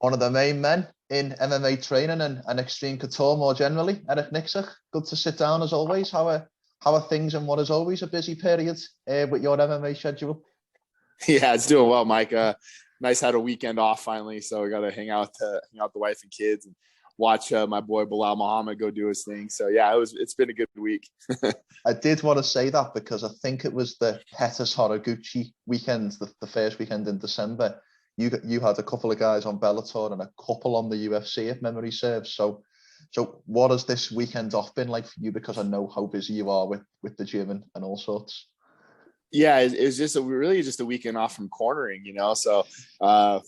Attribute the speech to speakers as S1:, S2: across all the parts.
S1: one of the main men in MMA training and Xtreme Couture more generally, Eric Nicksick. Good to sit down as always. How are things and what is always a busy period with your MMA schedule?
S2: Yeah, it's doing well, Mike. Nice had a weekend off finally, so we got to hang out the wife and kids and watch my boy Belal Muhammad go do his thing. So yeah, it's been a good week.
S1: I did want to say that because I think it was the Petr Haraguchi weekend, the first weekend in December. You had a couple of guys on Bellator and a couple on the UFC, if memory serves. So what has this weekend off been like for you? Because I know how busy you are with the gym and all sorts.
S2: Yeah, it was just really just a weekend off from cornering, So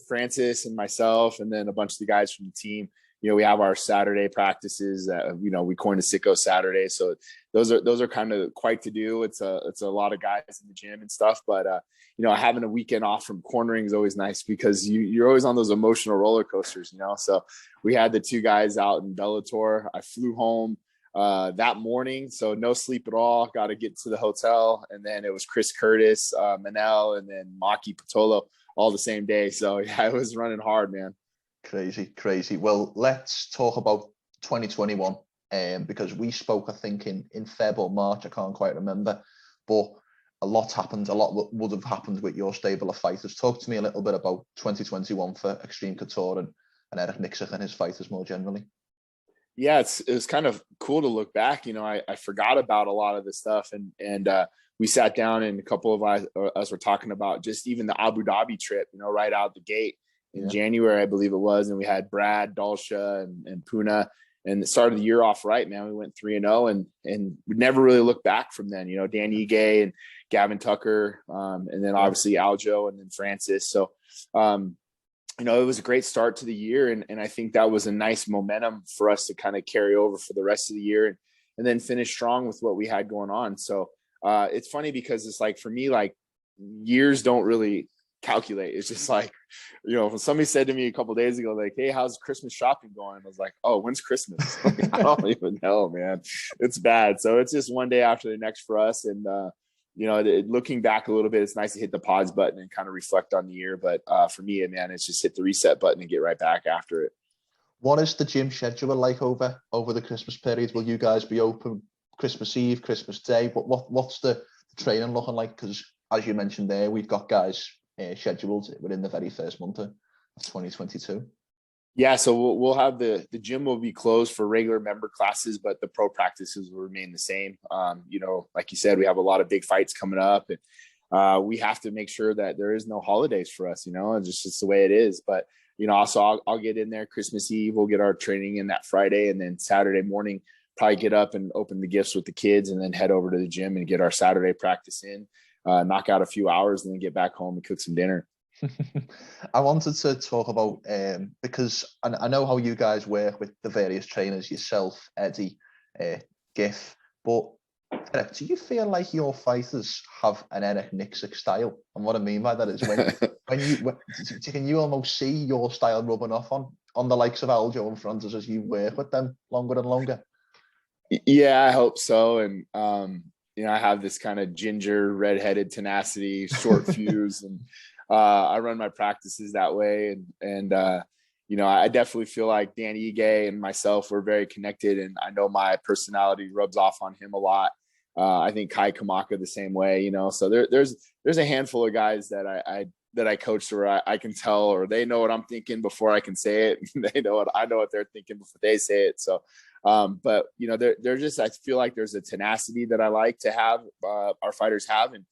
S2: Francis and myself, and then a bunch of the guys from the team, we have our Saturday practices that, we coined a Sicko Saturday. So those are kind of quite to do. It's a lot of guys in the gym and stuff, but having a weekend off from cornering is always nice because you're always on those emotional roller coasters, So we had the two guys out in Bellator. I flew home that morning, so no sleep at all. Got to get to the hotel, and then it was Chris Curtis, Manel, and then Maki Patolo all the same day. So yeah, I was running hard, man.
S1: Crazy. Well, let's talk about 2021, because we spoke, I think, in Feb or March. I can't quite remember, but a lot happened. A lot would have happened with your stable of fighters. Talk to me a little bit about 2021 for Xtreme Couture and Eric Nicksick and his fighters more generally.
S2: Yeah, it's kind of cool to look back. I forgot about a lot of this stuff, and we sat down and a couple of us were talking about just even the Abu Dhabi trip, right out the gate in January, I believe it was. And we had Brad, Dalsha, and Puna, and started the year off right, man. We went 3-0 and we never really looked back from then, Dan Ige and Gavin Tucker, and then obviously Aljo and then Francis. So, it was a great start to the year. And I think that was a nice momentum for us to kind of carry over for the rest of the year and then finish strong with what we had going on. So it's funny because it's like, for me, like years don't really calculate. It's just like, when somebody said to me a couple of days ago, like, hey, how's Christmas shopping going? I was like, oh, when's Christmas? I don't even know, man. It's bad. So it's just one day after the next for us. And, looking back a little bit, it's nice to hit the pause button and kind of reflect on the year. But for me, man, it's just hit the reset button and get right back after it.
S1: What is the gym schedule like over the Christmas period? Will you guys be open Christmas Eve, Christmas Day? What's the training looking like? Because as you mentioned there, we've got guys scheduled within the very first month of 2022.
S2: Yeah, so we'll have the gym will be closed for regular member classes, but the pro practices will remain the same. Like you said, we have a lot of big fights coming up, and we have to make sure that there is no holidays for us. It's just the way it is. But also I'll get in there Christmas Eve. We'll get our training in that Friday, and then Saturday morning probably get up and open the gifts with the kids, and then head over to the gym and get our Saturday practice in, knock out a few hours, and then get back home and cook some dinner.
S1: I wanted to talk about because I know how you guys work with the various trainers, yourself, Eddie, Giff, but Eric, do you feel like your fighters have an Eric Nicksick style? And what I mean by that is can you almost see your style rubbing off on the likes of Aljo and Francis as you work with them longer and longer?
S2: Yeah, I hope so. And I have this kind of ginger, redheaded tenacity, short fuse, and I run my practices that way. And I definitely feel like Dan Ige and myself, we're very connected, and I know my personality rubs off on him a lot. I think Kai Kamaka the same way, so there's a handful of guys that I coach where I can tell, or they know what I'm thinking before I can say it. They know what I know what they're thinking before they say it. So, but they're just, I feel like there's a tenacity that I like to have, our fighters have. And,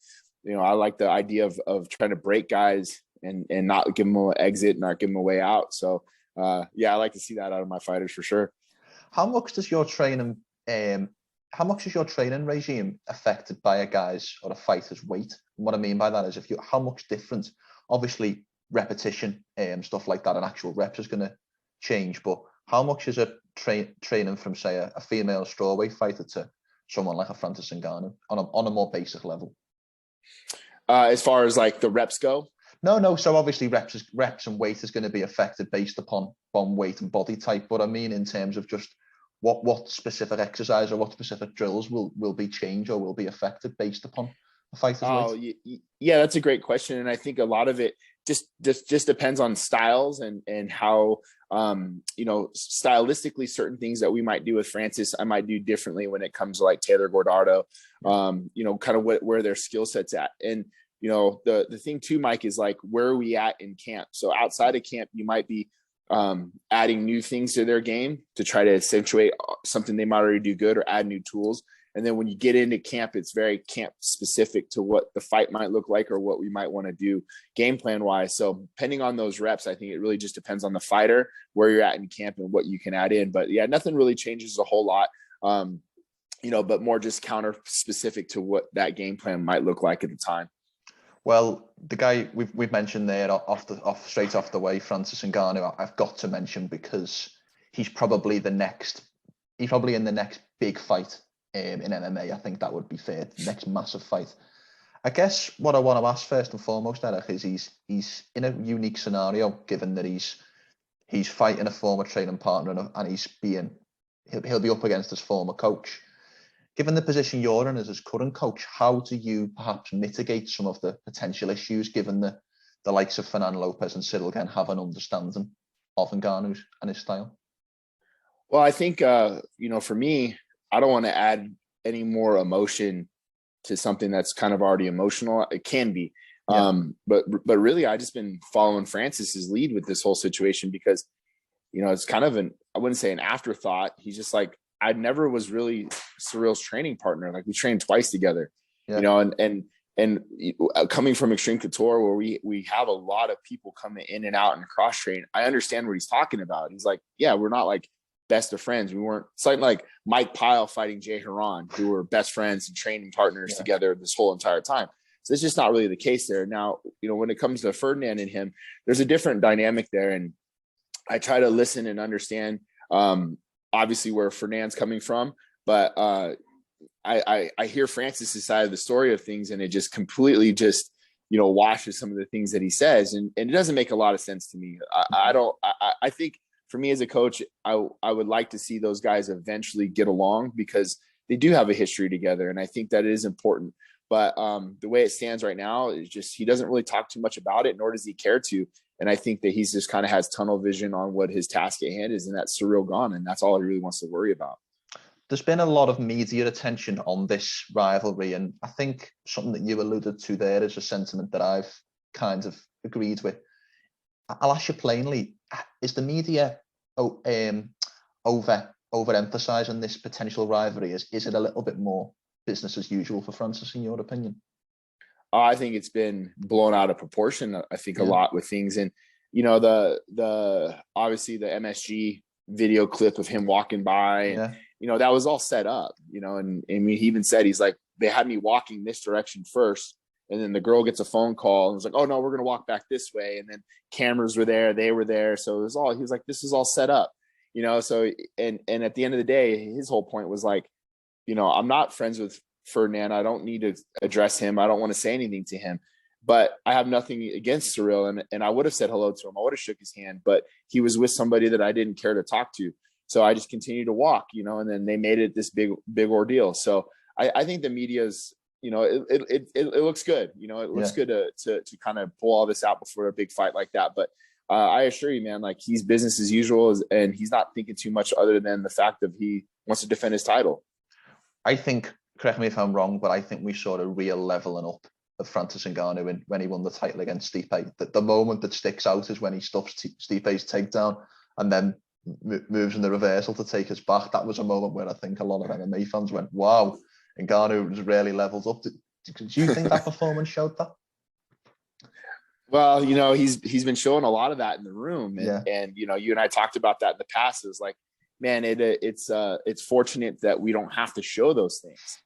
S2: I like the idea of trying to break guys and not give them an exit, not give them a way out. So, I like to see that out of my fighters for sure.
S1: How much is your training regime affected by a guy's or a fighter's weight? And what I mean by that is how much different, obviously repetition and stuff like that and actual reps is going to change, but how much is it training from, say, a female strawweight fighter to someone like a Francis Ngannou on a more basic level?
S2: As far as like the reps go?
S1: No. So obviously reps and weight is going to be affected based upon weight and body type. But I mean, in terms of just what specific exercise or what specific drills will be changed or will be affected based upon the fighter's weight?
S2: Yeah, that's a great question. And I think a lot of it just depends on styles and how, you know, stylistically certain things that we might do with Francis, I might do differently when it comes to like Taylor Gordardo, you know, kind of where their skill set's at. And, you know, the thing too, Mike, is like, where are we at in camp? So outside of camp, you might be adding new things to their game to try to accentuate something they might already do good, or add new tools. And then when you get into camp, it's very camp specific to what the fight might look like or what we might want to do game plan wise. So depending on those reps, I think it really just depends on the fighter, where you're at in camp and what you can add in. But yeah, nothing really changes a whole lot, you know, but more just counter specific to what that game plan might look like at the time.
S1: Well, the guy we've mentioned there straight off the way, Francis Ngannou, I've got to mention, because he's probably in the next big fight in MMA. I think that would be fair. Next massive fight. I guess what I want to ask first and foremost, Eric, is he's in a unique scenario, given that he's fighting a former training partner, and he'll be up against his former coach. Given the position you're in as his current coach, how do you perhaps mitigate some of the potential issues, given the likes of Fernando Lopez and Ciryl Gane have an understanding of Ngannou and his style?
S2: Well, I think, you know, for me, I don't want to add any more emotion to something that's kind of already emotional. It can be. Yeah. But really, I just been following Francis's lead with this whole situation, because, you know, it's kind of I wouldn't say an afterthought. He's just like, I never was really Cyryl's training partner. Like, we trained twice together, you know, and coming from Xtreme Couture, where we have a lot of people coming in and out and cross train. I understand what he's talking about. He's like, yeah, we're not like best of friends. We weren't. It's like Mike Pyle fighting Jay Haran, who were best friends and training partners together this whole entire time. So it's just not really the case there. Now, you know, when it comes to Ferdinand and him, there's a different dynamic there, and I try to listen and understand, obviously, where Ferdinand's coming from, but I hear Francis's side of the story of things, and it just completely you know, washes some of the things that he says, and it doesn't make a lot of sense to me. I think, for me as a coach, I would like to see those guys eventually get along, because they do have a history together, and I think that is important. But the way it stands right now is just, he doesn't really talk too much about it, nor does he care to. And I think that he's just kind of has tunnel vision on what his task at hand is, and that's Ciryl Gane, and that's all he really wants to worry about.
S1: There's been a lot of media attention on this rivalry, and I think something that you alluded to there is a sentiment that I've kind of agreed with. I'll ask you plainly, is the media overemphasizing this potential rivalry? Is it a little bit more business as usual for Francis, in your opinion?
S2: I think it's been blown out of proportion. I think a lot with things, and you know, the obviously the MSG video clip of him walking by, and you know, that was all set up. You know, and I mean, he even said, he's like, they had me walking this direction first, and then the girl gets a phone call and was like, oh no, we're gonna walk back this way, and then cameras were there, they were there, so it was all, he was like, this is all set up. You know, so and at the end of the day, his whole point was like, you know, I'm not friends with Ferdinand. I don't need to address him. I don't want to say anything to him, but I have nothing against Ciryl. And I would have said hello to him. I would have shook his hand, but he was with somebody that I didn't care to talk to. So I just continued to walk, you know, and then they made it this big ordeal. So I think the media's, you know, it looks good. You know, it looks good to kind of pull all this out before a big fight like that. But I assure you, man, like, he's business as usual, and he's not thinking too much other than the fact that he wants to defend his title.
S1: I think, correct me if I'm wrong, but I think we saw a real leveling up of Francis Ngannou when he won the title against Stipe. The moment that sticks out is when he stops Stipe's takedown and then moves in the reversal to take us back. That was a moment where I think a lot of MMA fans went, wow, Ngannou was really leveled up. Do you think that performance showed that?
S2: Well, you know, he's been showing a lot of that in the room, and you know, you and I talked about that in the past. It was like, man, it's fortunate that we don't have to show those things.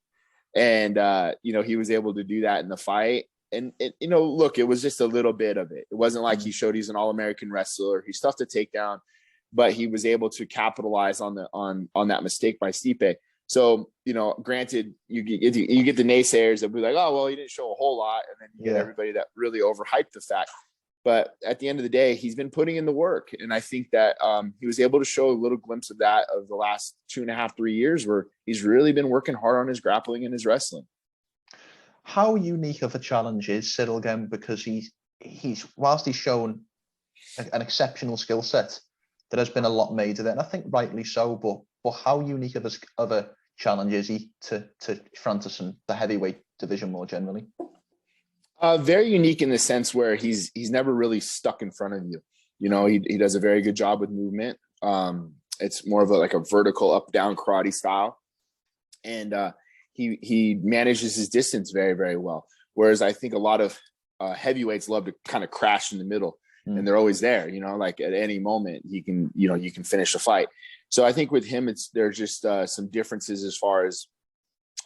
S2: And you know, he was able to do that in the fight. And you know, look, it was just a little bit of it. It wasn't like he showed he's an All-American wrestler. He stuffed a takedown, but he was able to capitalize on that mistake by Stipe. So, you know, granted, you get the naysayers that be like, oh, well, he didn't show a whole lot, and then you get everybody that really overhyped the fact. But at the end of the day, he's been putting in the work. And I think that he was able to show a little glimpse of that of the last 2.5, 3 years, where he's really been working hard on his grappling and his wrestling.
S1: How unique of a challenge is Ciryl Gane? Because whilst he's shown an exceptional skill set, there has been a lot made of it, and I think rightly so. But how unique of a challenge is he to Francis and the heavyweight division more generally?
S2: Very unique in the sense where he's never really stuck in front of you. You know, he does a very good job with movement. It's more of a vertical up down karate style, and he manages his distance very, very well. Whereas I think a lot of heavyweights love to kind of crash in the middle, and they're always there. You know, like at any moment you can finish a fight. So I think with him, there's just some differences as far as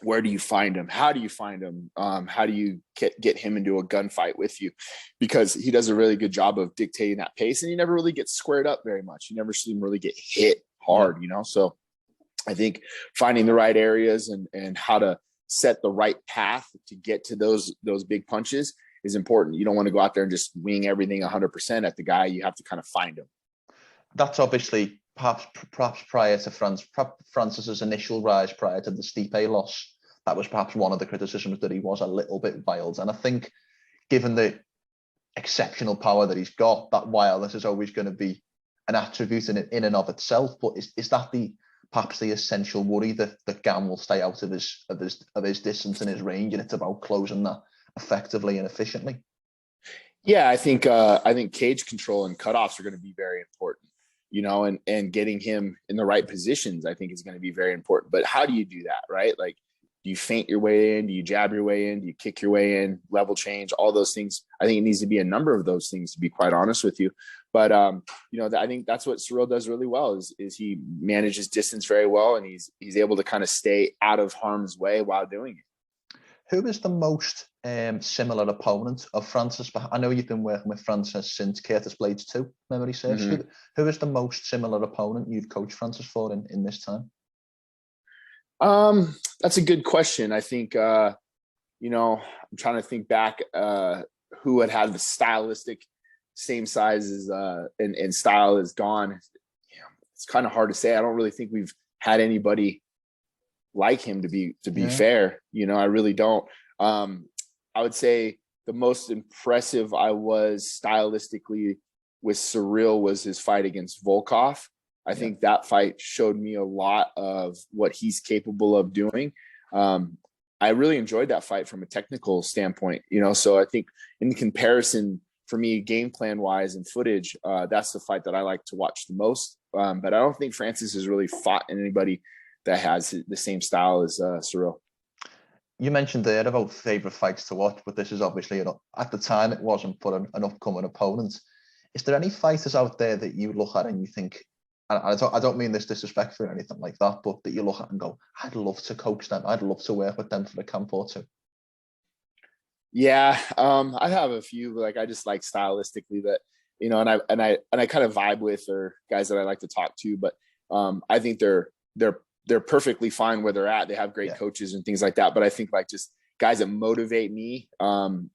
S2: where do you find him? How do you find him? How do you get him into a gunfight with you? Because he does a really good job of dictating that pace, and he never really gets squared up very much. You never see him really get hit hard, you know? So I think finding the right areas and how to set the right path to get to those big punches is important. You don't want to go out there and just wing everything 100% at the guy. You have to kind of find him.
S1: That's obviously perhaps prior to Francis's initial rise, prior to the Stipe loss. That was perhaps one of the criticisms, that he was a little bit wild. And I think, given the exceptional power that he's got, that wildness is always going to be an attribute in and of itself. But is that perhaps the essential worry, that Gane will stay out of his distance and his range, and it's about closing that effectively and efficiently?
S2: Yeah, I think cage control and cutoffs are going to be very important, you know, and getting him in the right positions, I think, is going to be very important. But how do you do that, right? Like, do you feint your way in? Do you jab your way in? Do you kick your way in? Level change, all those things. I think it needs to be a number of those things, to be quite honest with you. But you know, I think that's what Ciryl does really well. Is he manages distance very well, and he's able to kind of stay out of harm's way while doing it.
S1: Who is the most similar opponent of Francis? I know you've been working with Francis since Curtis Blades 2, memory serves. Mm-hmm. Who is the most similar opponent you've coached Francis for in this time?
S2: That's a good question. I think, you know, I'm trying to think back who had the stylistic same size as and style as Gane. Yeah, it's kind of hard to say. I don't really think we've had anybody like him, to be fair. You know, I really don't. I would say the most impressive I was stylistically with Ciryl was his fight against Volkov. I think that fight showed me a lot of what he's capable of doing. I really enjoyed that fight from a technical standpoint, you know, so I think in comparison for me, game plan wise and footage, that's the fight that I like to watch the most. But I don't think Francis has really fought anybody that has the same style as Ciryl.
S1: You mentioned there about favorite fights to watch, but this is obviously, at the time, it wasn't for an upcoming opponent. Is there any fighters out there that you look at and you think, and I don't mean this disrespectfully or anything like that, but that you look at and go, I'd love to coach them. I'd love to work with them for a camp or two?
S2: Yeah, I have a few. Like, I just like stylistically that, you know, and I kind of vibe with, or guys that I like to talk to. But I think they're perfectly fine where they're at. They have great coaches and things like that. But I think like just guys that motivate me. You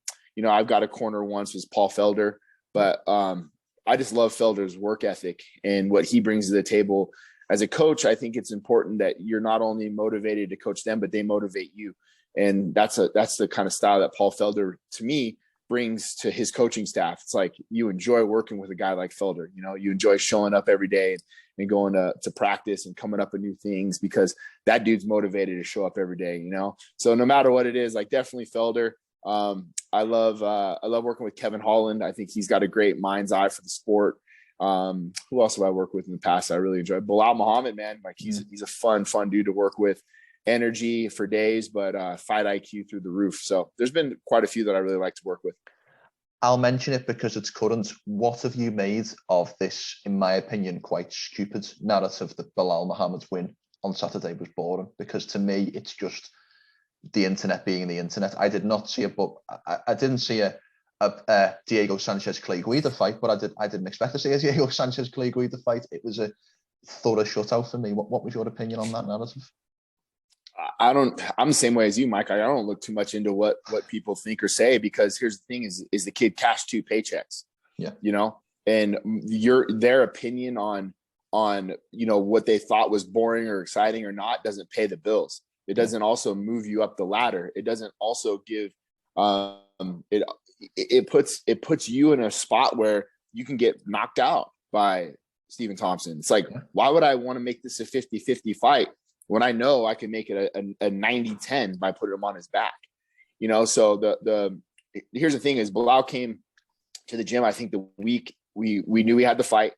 S2: know, I've got a corner once was Paul Felder, but I just love Felder's work ethic and what he brings to the table as a coach. I think it's important that you're not only motivated to coach them, but they motivate you. And that's the kind of style that Paul Felder, to me, brings to his coaching staff. It's like you enjoy working with a guy like Felder. You know, you enjoy showing up every day and going to practice and coming up with new things because that dude's motivated to show up every day, you know? So no matter what it is, like definitely Felder. I love working with Kevin Holland. I think he's got a great mind's eye for the sport. Who else have I worked with in the past? I really enjoyed Belal Muhammad, man. Like he's a fun dude to work with. Energy for days, but fight IQ through the roof. So there's been quite a few that I really like to work with.
S1: I'll mention it because it's current. What have you made of this, in my opinion, quite stupid narrative that Belal Muhammad's win on Saturday was boring? Because to me, it's just the internet being the internet. I did not see it, but I didn't see a Diego Sanchez Clay Guida fight, but I didn't expect to see a Diego Sanchez Clay Guida fight. It was a thorough shutout for me. What was your opinion on that narrative?
S2: I'm the same way as you, Mike. I don't look too much into what people think or say, because here's the thing is the kid cashed 2 paychecks. Yeah. You know, and their opinion on, you know, what they thought was boring or exciting or not doesn't pay the bills. It doesn't also move you up the ladder. It doesn't also give, it puts you in a spot where you can get knocked out by Stephen Thompson. It's like, why would I want to make this a 50-50 fight when I know I can make it a 90-10 by putting him on his back? You know, so here's the thing is Belal came to the gym, I think the week we knew we had the fight.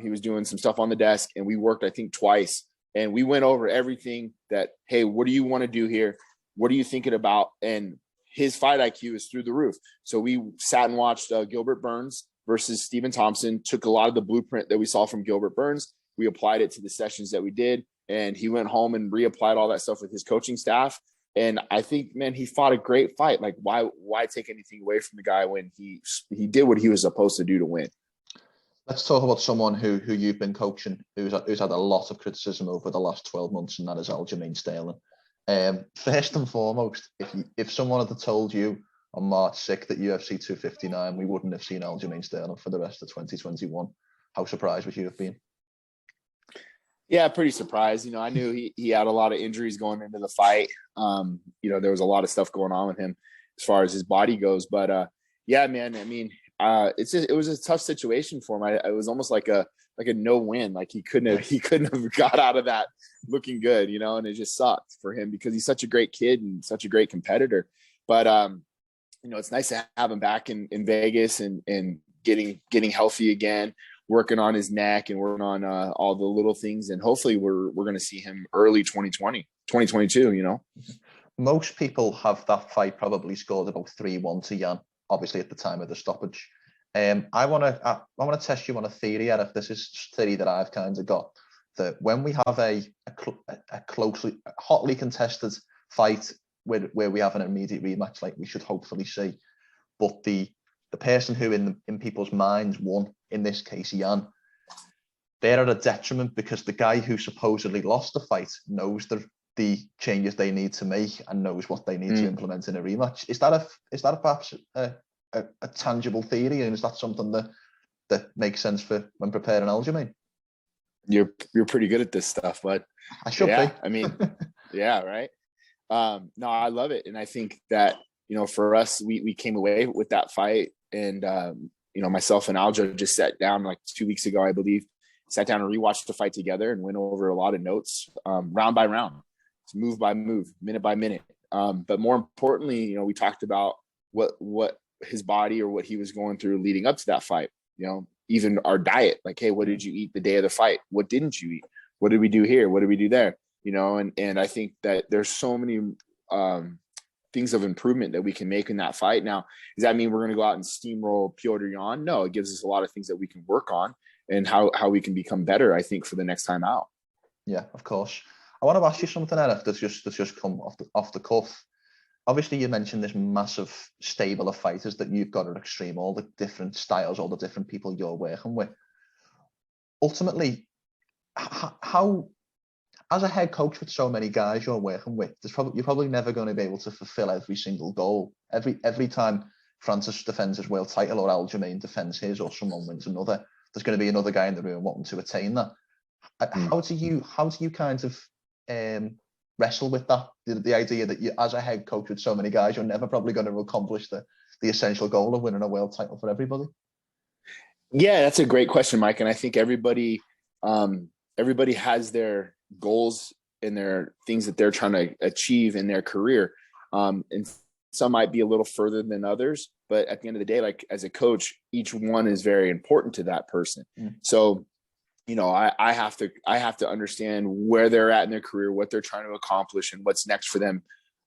S2: He was doing some stuff on the desk and we worked, I think, twice. And we went over everything that, hey, what do you want to do here? What are you thinking about? And his fight IQ is through the roof. So we sat and watched Gilbert Burns versus Stephen Thompson, took a lot of the blueprint that we saw from Gilbert Burns. We applied it to the sessions that we did. And he went home and reapplied all that stuff with his coaching staff. And I think, man, he fought a great fight. Like, why take anything away from the guy when he did what he was supposed to do to win?
S1: Let's talk about someone who you've been coaching, who's had a lot of criticism over the last 12 months, and that is Aljamain Sterling. First and foremost, if someone had told you on March 6th at UFC 259, we wouldn't have seen Aljamain Sterling for the rest of 2021, how surprised would you have been?
S2: Yeah, pretty surprised. You know, I knew he had a lot of injuries going into the fight. You know, there was a lot of stuff going on with him as far as his body goes. But yeah, man, I mean, it was a tough situation for him. It was almost like a no-win. Like he couldn't have got out of that looking good, you know, and it just sucked for him because he's such a great kid and such a great competitor. But you know, it's nice to have him back in Vegas and getting healthy again, working on his neck and working on all the little things. And hopefully we're going to see him early 2022, you know.
S1: Most people have that fight probably scored about 3-1 to Jan, obviously at the time of the stoppage. I want to test you on a theory, Eric. This is a theory that I've kind of got, that when we have a hotly contested fight where we have an immediate rematch, like we should hopefully see, but the person who in people's minds won, in this case Jan, they're at a detriment because the guy who supposedly lost the fight knows the changes they need to make and knows what they need to implement in a rematch. Is that perhaps a tangible theory, and is that something that makes sense for when preparing Aljamain?
S2: You're pretty good at this stuff, but
S1: I should be.
S2: I mean, yeah, right. No, I love it, and I think that, you know, for us, we came away with that fight, and you know, myself and Aljo just sat down like 2 weeks ago, I believe, sat down and rewatched the fight together and went over a lot of notes, round by round, move by move, minute by minute. But more importantly, you know, we talked about what his body or what he was going through leading up to that fight. You know, even our diet, like, hey, what did you eat the day of the fight? What didn't you eat? What did we do here? What did we do there? You know, and I think that there's so many things of improvement that we can make in that fight. Now, does that mean we're going to go out and steamroll Petr Yan? No, it gives us a lot of things that we can work on and how we can become better, I think, for the next time out.
S1: Yeah, of course. I want to ask you something, Eric, that's just come off the cuff. Obviously, you mentioned this massive stable of fighters that you've got at Xtreme, all the different styles, all the different people you're working with. Ultimately, how, as a head coach with so many guys you're working with, you're probably never going to be able to fulfill every single goal. Every time Francis defends his world title or Aljamain defends his or someone wins another, there's going to be another guy in the room wanting to attain that. How do you kind of wrestle with that? The idea that you, as a head coach with so many guys, you're never probably going to accomplish the essential goal of winning a world title for everybody.
S2: Yeah, that's a great question, Mike. And I think everybody has their goals and their things that they're trying to achieve in their career. And some might be a little further than others, but at the end of the day, like as a coach, each one is very important to that person. So, you know, I have to understand where they're at in their career, what they're trying to accomplish, and what's next for them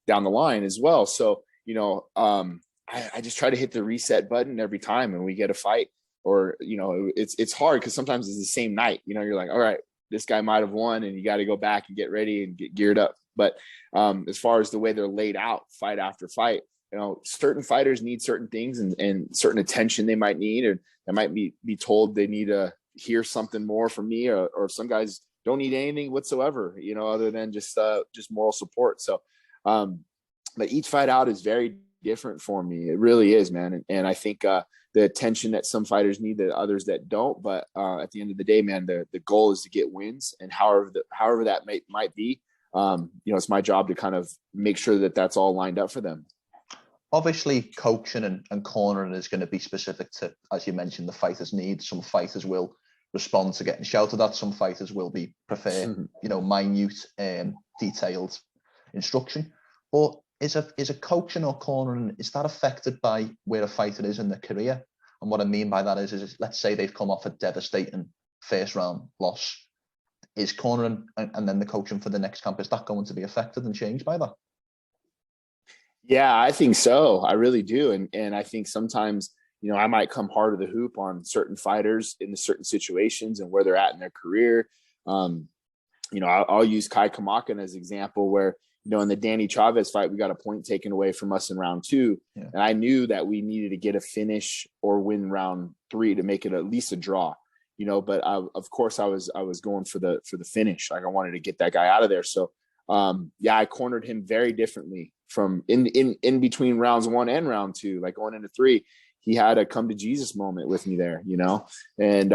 S2: down the line as well. So, you know, I just try to hit the reset button every time when we get a fight, or, you know, it's hard because sometimes it's the same night, you know, you're like, all right, this guy might've won and you got to go back and get ready and get geared up. But as far as the way they're laid out fight after fight, you know, certain fighters need certain things and certain attention they might need, or they might be told they need to hear something more from me, or some guys don't need anything whatsoever, you know, other than just moral support. So, but each fight out is very different for me. It really is, man. And I think the attention that some fighters need that others that don't, but at the end of the day, man, the goal is to get wins, and however that might be, you know, it's my job to kind of make sure that that's all lined up for them.
S1: obviously coaching and cornering is going to be specific to, as you mentioned, the fighter's needs. Some fighters will respond to getting shouted at. Some fighters will prefer, minute, detailed instruction. But is a coaching or cornering, is that affected by where a fighter is in their career? And what I mean by that is let's say they've come off a devastating first round loss. Is cornering and then the coaching for the next camp, is that going to be affected and changed by that?
S2: Yeah, I think so. I really do. And I think sometimes, I might come hard to the hoop on certain fighters in certain situations and where they're at in their career. I'll use Kai Kamakan as an example where, in the Danny Chavez fight, we got a point taken away from us in round 2. Yeah. And I knew that we needed to get a finish or win round 3 to make it at least a draw, but of course I was going for the finish. Like I wanted to get that guy out of there. So I cornered him very differently from in between rounds 1 and round 2, like going into 3. He had a come to Jesus moment with me there, and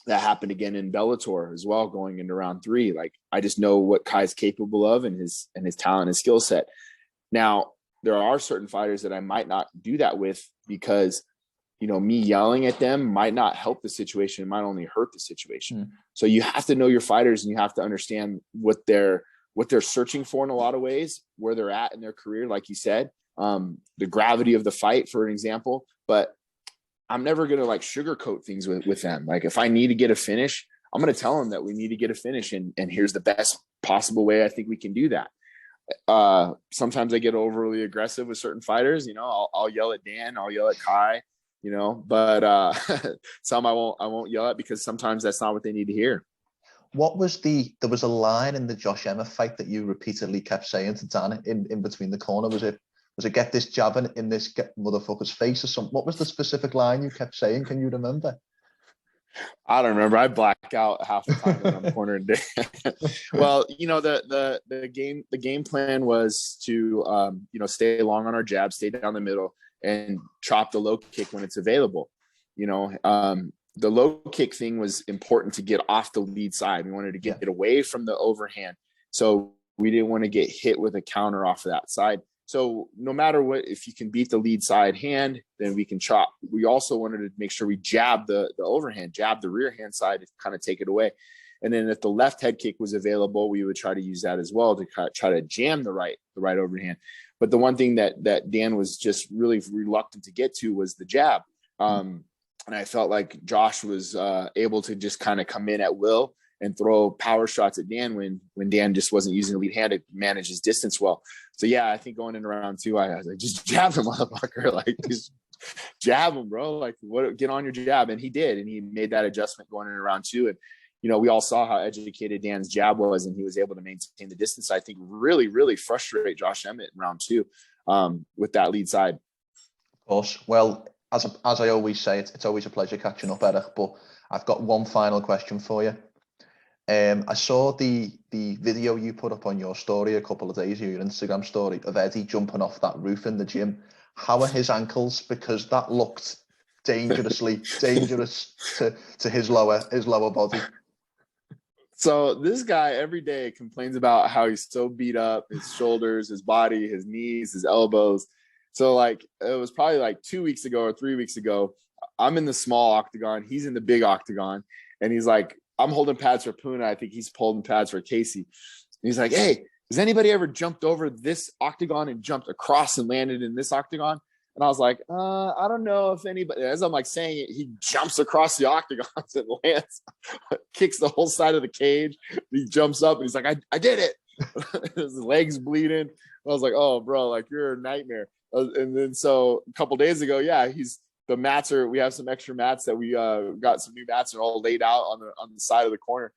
S2: that happened again in Bellator as well, going into round 3. Like I just know what Kai's capable of and his talent and skill set. Now there are certain fighters that I might not do that with because, me yelling at them might not help the situation. It might only hurt the situation. So you have to know your fighters and you have to understand what they're searching for in a lot of ways, where they're at in their career, like you said, the gravity of the fight, for an example. But I'm never going to sugarcoat things with them. Like if I need to get a finish, I'm going to tell them that we need to get a finish. And here's the best possible way I think we can do that. Sometimes I get overly aggressive with certain fighters. I'll yell at Dan, I'll yell at Kai, but some I won't yell at because sometimes that's not what they need to hear.
S1: There was a line in the Josh Emmett fight that you repeatedly kept saying to Dan in between the corner. Was it get this jab in this motherfucker's face or something? What was the specific line you kept saying? Can you remember?
S2: I don't remember. I black out half the time when I'm cornered. Well, the game plan was to stay long on our jab, stay down the middle, and chop the low kick when it's available. The low kick thing was important to get off the lead side. We wanted to get it away from the overhand. So we didn't want to get hit with a counter off of that side. So no matter what, if you can beat the lead side hand, then we can chop. We also wanted to make sure we jab the overhand, jab the rear hand side to kind of take it away. And then if the left head kick was available, we would try to use that as well to try to jam the right overhand. But the one thing that Dan was just really reluctant to get to was the jab. And I felt like Josh was able to just kind of come in at will and throw power shots at Dan when Dan just wasn't using the lead hand to manage his distance well. So yeah, I think going into round 2, I was like, just jab him, motherfucker. Like just jab him, bro. Like get on your jab. And he did. And he made that adjustment going into round 2. And, we all saw how educated Dan's jab was, and he was able to maintain the distance. I think really, really frustrate Josh Emmett in round 2 with that lead side.
S1: Of course. Well, as I always say, it's always a pleasure catching up, Eric, but I've got one final question for you. I saw the video you put up on your story a couple of days ago, your Instagram story, of Eddie jumping off that roof in the gym. How are his ankles? Because that looked dangerous to his lower body.
S2: So this guy every day complains about how he's so beat up, his shoulders, his body, his knees, his elbows. So it was probably 2 weeks ago or 3 weeks ago, I'm in the small octagon. He's in the big octagon. And he's like, I'm holding pads for Puna. I think he's holding pads for Casey. And he's like, hey, has anybody ever jumped over this octagon and jumped across and landed in this octagon? And I was like, I don't know if anybody, as I'm saying it, he jumps across the octagon and lands, kicks the whole side of the cage. He jumps up and he's like, I did it. His legs bleeding. I was like, oh, bro, you're a nightmare. And then so a couple days ago, the mats we have some extra mats that we got some new mats are all laid out on the side of the corner.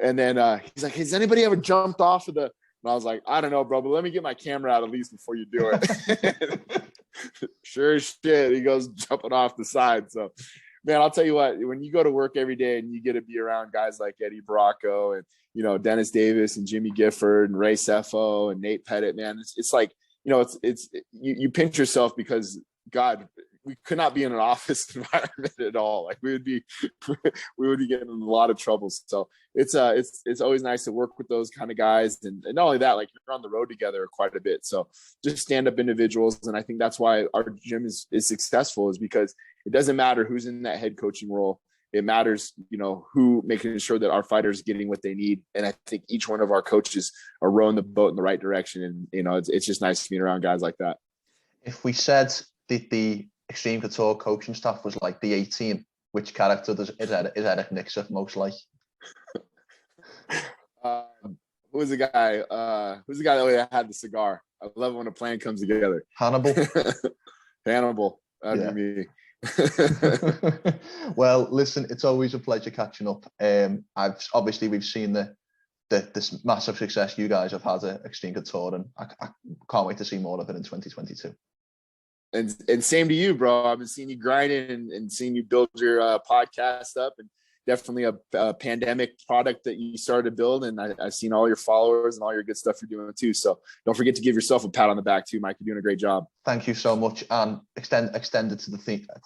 S2: And then he's like, has anybody ever jumped off of the, and I was like, I don't know, bro, but let me get my camera out at least before you do it. Sure as shit, he goes jumping off the side. So, man, I'll tell you what, when you go to work every day and you get to be around guys like Eddie Barraco and, Dennis Davis and Jimmy Gifford and Ray Sefo and Nate Pettit, man, it's like, it's you pinch yourself because God, we could not be in an office environment at all. Like we would be getting in a lot of trouble. So it's always nice to work with those kind of guys. And not only that, like you're on the road together quite a bit. So just stand up individuals. And I think that's why our gym is successful, is because it doesn't matter who's in that head coaching role. It matters, who making sure that our fighters are getting what they need. And I think each one of our coaches are rowing the boat in the right direction. And, it's just nice to be around guys like that.
S1: If we said the Xtreme Couture coaching staff was like the A-team, which character is Eric Nicksick most like?
S2: Who's the guy? Who's the guy that had the cigar? I love when a plan comes together.
S1: Hannibal.
S2: Hannibal. That'd be me.
S1: Well, listen, it's always a pleasure catching up. We've seen this massive success you guys have had at Xtreme Couture, and I can't wait to see more of it in 2022.
S2: And same to you, bro. I've been seeing you grinding and seeing you build your podcast up, and definitely a pandemic product that you started to build. And I've seen all your followers and all your good stuff you're doing too. So don't forget to give yourself a pat on the back too, Mike. You're doing a great job.
S1: Thank you so much. And extended to the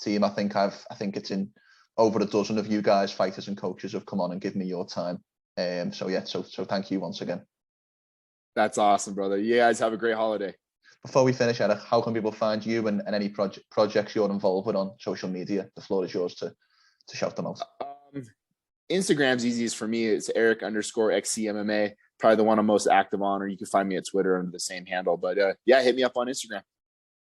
S1: team. I think it's in over a dozen of you guys, fighters and coaches, have come on and given me your time. So thank you once again.
S2: That's awesome, brother. You guys have a great holiday.
S1: Before we finish, Eric, how can people find you and any projects you're involved with on social media? The floor is yours to shout them out.
S2: Instagram's easiest for me. It's Eric_XCMMA, probably the one I'm most active on, or you can find me at Twitter under the same handle. But hit me up on Instagram.